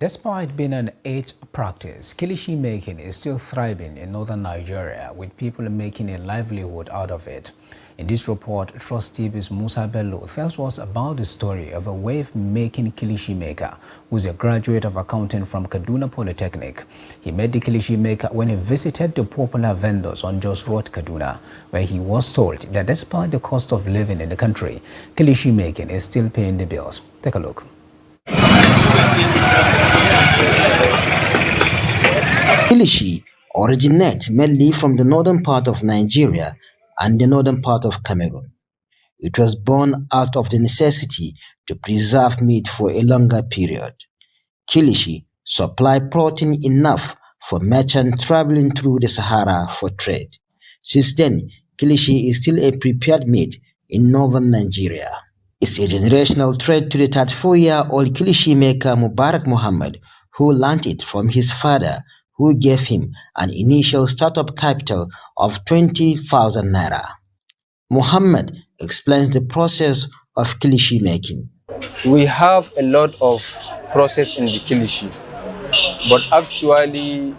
Despite being an age practice, kilishi making is still thriving in northern Nigeria, with people making a livelihood out of it. In this report, Trust TV's Musa Bello tells us about the story of a wave-making kilishi maker who is a graduate of accounting from Kaduna Polytechnic. He met the kilishi maker when he visited the popular vendors on Jos Road, Kaduna, where he was told that despite the cost of living in the country, kilishi making is still paying the bills. Take a look. Kilishi originates mainly from the northern part of Nigeria and the northern part of Cameroon. It was born out of the necessity to preserve meat for a longer period. Kilishi supply protein enough for merchants traveling through the Sahara for trade. Since then, kilishi is still a prepared meat in northern Nigeria. It's a generational trade to the 34-year-old kilishi maker Mubarak Muhammad, who learned it from his father, who gave him an initial startup capital of 20,000 naira. Muhammad explains the process of kilishi making. We have a lot of process in the kilishi, but actually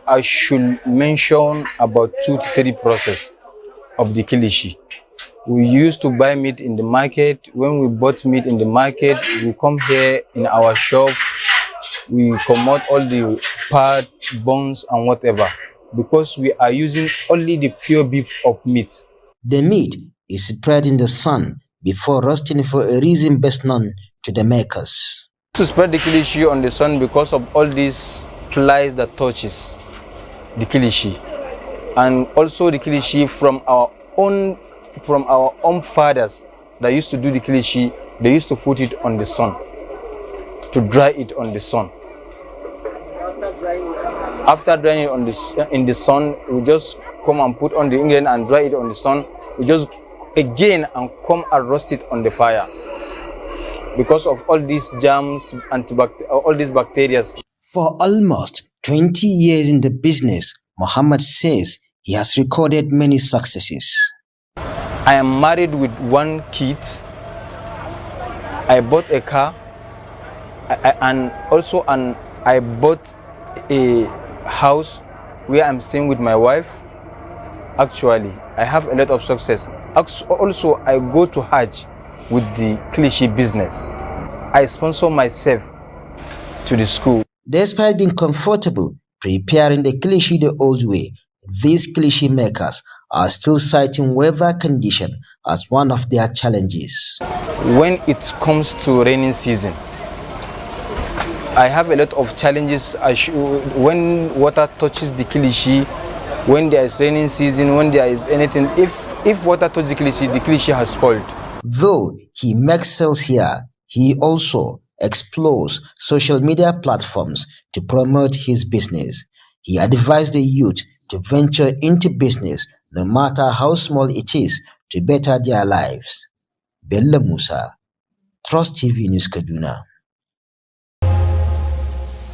I should mention about 2 to 3 process of the kilishi. We used to buy meat in the market. When we bought meat in the market, we come here in our shop, we come out all the parts, bones and whatever, because we are using only the pure beef of meat. The meat is spread in the sun before roasting for a reason best known to the makers. To spread the kilishi on the sun because of all these flies that touches the kilishi, and also the kilishi from our own fathers that used to do the kilishi, they used to put it on the sun, to dry it on the sun. After drying it in the sun, we just come and put on the ingredient and dry it on the sun. We just again and come and roast it on the fire because of all these germs, all these bacteria. For almost 20 years in the business, Muhammad says he has recorded many successes. I am married with 1 kid. I bought a car, and I bought a house where I'm staying with my wife. Actually, I have a lot of success. Also, I go to Hajj with the kilishi business. I sponsor myself to the school. Despite being comfortable preparing the kilishi the old way, these kilishi makers are still citing weather condition as one of their challenges. When it comes to rainy season, I have a lot of challenges. When water touches the kilishi, when there is rainy season, when there is anything, if water touches the kilishi has spoiled. Though he makes sales here, he also explores social media platforms to promote his business. He advised the youth to venture into business, no matter how small it is, to better their lives. Bello Musa, Trust TV News, Kaduna.